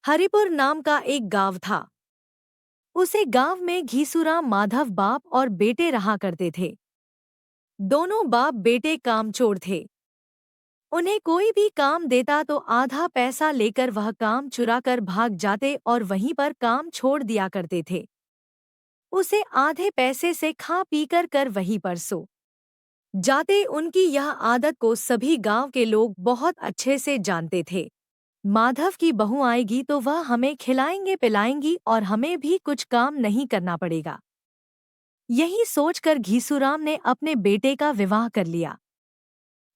हरिपुर नाम का एक गांव था। उसे गांव में घीसूराम माधव बाप और बेटे रहा करते थे। दोनों बाप बेटे कामचोर थे। उन्हें कोई भी काम देता तो आधा पैसा लेकर वह काम चुराकर भाग जाते और वहीं पर काम छोड़ दिया करते थे। उसे आधे पैसे से खा पीकर कर वहीं पर सो जाते। उनकी यह आदत को सभी गांव के लोग बहुत अच्छे से जानते थे। माधव की बहू आएगी तो वह हमें खिलाएंगे पिलाएंगी और हमें भी कुछ काम नहीं करना पड़ेगा। यही सोचकर घीसूराम ने अपने बेटे का विवाह कर लिया।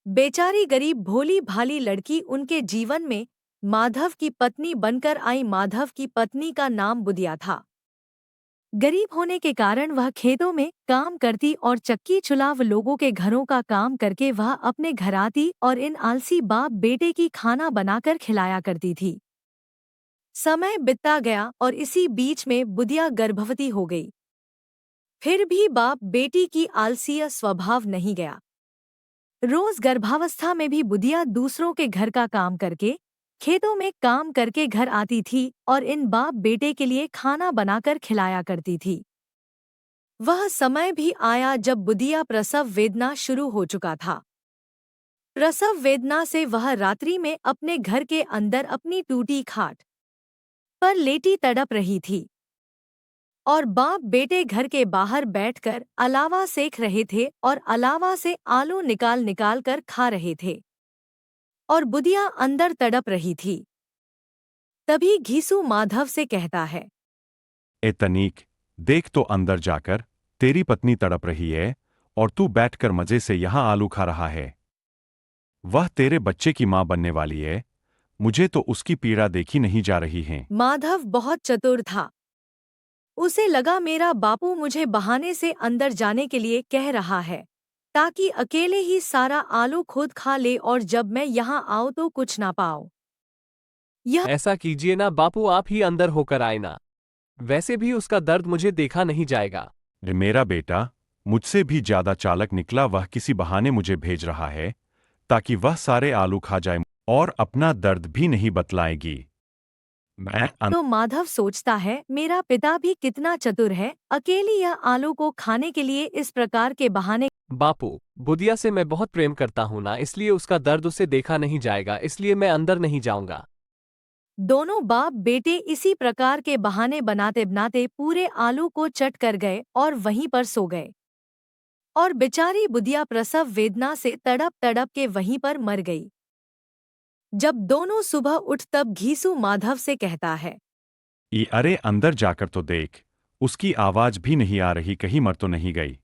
बेचारी गरीब भोली भाली लड़की उनके जीवन में माधव की पत्नी बनकर आई। माधव की पत्नी का नाम बुदिया था। गरीब होने के कारण वह खेतों में काम करती और चक्की चुलाव लोगों के घरों का काम करके वह अपने घर आती और इन आलसी बाप बेटे की खाना बनाकर खिलाया करती थी। समय बीतता गया और इसी बीच में बुदिया गर्भवती हो गई। फिर भी बाप बेटी की आलसीय स्वभाव नहीं गया। रोज गर्भावस्था में भी बुदिया दूसरों के घर का काम करके खेतों में काम करके घर आती थी और इन बाप बेटे के लिए खाना बनाकर खिलाया करती थी। वह समय भी आया जब बुदिया प्रसव वेदना शुरू हो चुका था। प्रसव वेदना से वह रात्रि में अपने घर के अंदर अपनी टूटी खाट पर लेटी तड़प रही थी और बाप बेटे घर के बाहर बैठकर अलावा सेक रहे थे और अलावा से आलू निकाल निकाल कर खा रहे थे और बुदिया अंदर तड़प रही थी। तभी घीसू माधव से कहता है, ए तनीक, देख तो अंदर जाकर, तेरी पत्नी तड़प रही है और तू बैठकर मजे से यहां आलू खा रहा है। वह तेरे बच्चे की मां बनने वाली है। मुझे तो उसकी पीड़ा देखी नहीं जा रही है। माधव बहुत चतुर था। उसे लगा मेरा बापू मुझे बहाने से अंदर जाने के लिए कह रहा है ताकि अकेले ही सारा आलू खुद खा ले और जब मैं यहाँ आऊं तो कुछ ना पाऊं। ऐसा कीजिए ना बापू, आप ही अंदर होकर आए ना। वैसे भी उसका दर्द मुझे देखा नहीं जाएगा। मेरा बेटा मुझसे भी ज्यादा चालाक निकला। वह किसी बहाने मुझे भेज रहा है ताकि वह सारे आलू खा जाए और अपना दर्द भी नहीं बतलाएगी। तो माधव सोचता है मेरा पिता भी कितना चतुर है, अकेली यह आलू को खाने के लिए इस प्रकार के बहाने। बापू, बुदिया से मैं बहुत प्रेम करता हूं ना, इसलिए उसका दर्द उसे देखा नहीं जाएगा, इसलिए मैं अंदर नहीं जाऊंगा। दोनों बाप बेटे इसी प्रकार के बहाने बनाते बनाते पूरे आलू को चट कर गए और वहीं पर सो गए और बेचारी बुदिया प्रसव वेदना से तड़प तड़प के वहीं पर मर गई। जब दोनों सुबह उठ तब घीसू माधव से कहता है, अरे अंदर जाकर तो देख, उसकी आवाज भी नहीं आ रही, कहीं मर तो नहीं गई।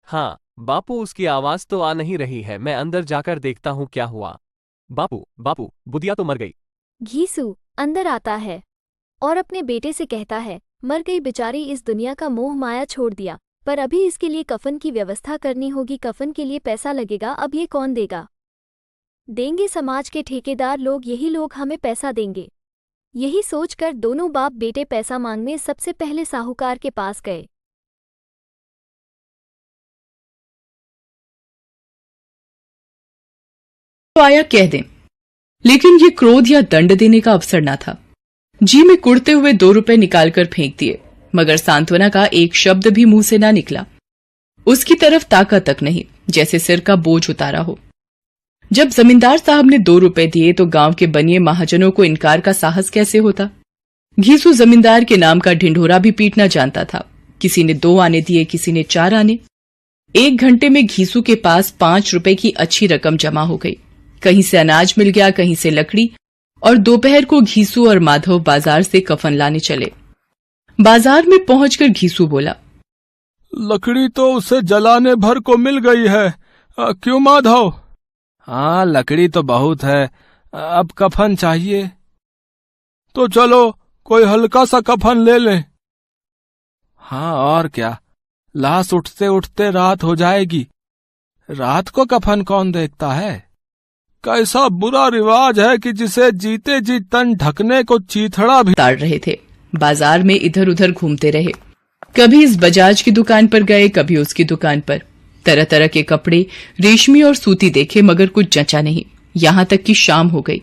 हाँ बापू, उसकी आवाज तो आ नहीं रही है, मैं अंदर जाकर देखता हूँ क्या हुआ। बापू, बुदिया तो मर गई। घीसू अंदर आता है और अपने बेटे से कहता है, मर गई बेचारी, इस दुनिया का मोह माया छोड़ दिया, पर अभी इसके लिए कफन की व्यवस्था करनी होगी। कफन के लिए पैसा लगेगा, अब ये कौन देगा? देंगे समाज के ठेकेदार लोग, यही लोग हमें पैसा देंगे। यही सोचकर दोनों बाप बेटे पैसा मांगने सबसे पहले साहूकार के पास गए। तो आया कह दें, लेकिन ये क्रोध या दंड देने का अवसर न था। जी में कुड़ते हुए 2 रुपए निकालकर फेंक दिए, मगर सांत्वना का एक शब्द भी मुंह से ना निकला। उसकी तरफ ताका तक नहीं, जैसे सिर का बोझ उतारा हो। जब जमींदार साहब ने 2 रुपए दिए तो गांव के बनिए महाजनों को इनकार का साहस कैसे होता। घीसू जमींदार के नाम का ढिंढोरा भी पीटना जानता था। किसी ने 2 आने दिए, किसी ने 4 आने। 1 घंटे में घीसू के पास 5 रुपए की अच्छी रकम जमा हो गई। कहीं से अनाज मिल गया, कहीं से लकड़ी, और दोपहर को घीसू और माधव बाजार से कफन लाने चले। बाजार में पहुंचकर घीसू बोला, लकड़ी तो उसे जलाने भर को मिल गई है। क्यों माधव? हाँ, लकड़ी तो बहुत है, अब कफन चाहिए। तो चलो कोई हल्का सा कफन ले लें। हाँ और क्या, लाश उठते उठते रात हो जाएगी। रात को कफन कौन देखता है? कैसा बुरा रिवाज है कि जिसे जीते जी तन ढकने को चीथड़ा भी ताड़ रहे थे। बाजार में इधर उधर घूमते रहे। कभी इस बजाज की दुकान पर गए, कभी उसकी दुकान पर। तरह तरह के कपड़े, रेशमी और सूती देखे, मगर कुछ जचा नहीं। यहाँ तक कि शाम हो गई।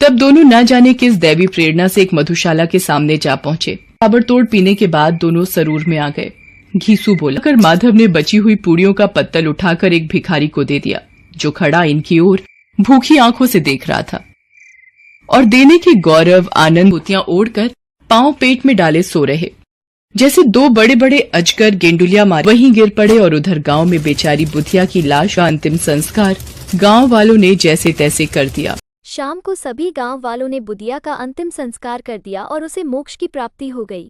तब दोनों न जाने किस दैवी प्रेरणा से एक मधुशाला के सामने जा पहुंचे। ताबड़तोड़ पीने के बाद दोनों सरूर में आ गए। घीसू बोला कर माधव ने बची हुई पूड़ियों का पत्तल उठाकर एक भिखारी को दे दिया, जो खड़ा इनकी ओर भूखी आंखों से देख रहा था और देने के गौरव आनंद मोतियां ओढ़कर पांव पेट में डाले सो रहे। जैसे दो बड़े बड़े अजगर गेंडुलिया मारे वहीं गिर पड़े और उधर गांव में बेचारी बुधिया की लाश का अंतिम संस्कार गांव वालों ने जैसे तैसे कर दिया। शाम को सभी गांव वालों ने बुधिया का अंतिम संस्कार कर दिया और उसे मोक्ष की प्राप्ति हो गई।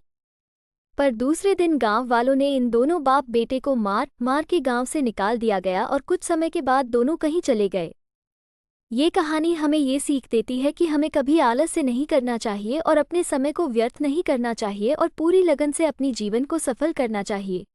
पर दूसरे दिन गांव वालों ने इन दोनों बाप बेटे को मार के गांव से निकाल दिया गया और कुछ समय के बाद दोनों कहीं चले गए। ये कहानी हमें ये सीख देती है कि हमें कभी आलस्य नहीं करना चाहिए और अपने समय को व्यर्थ नहीं करना चाहिए और पूरी लगन से अपनी जीवन को सफल करना चाहिए।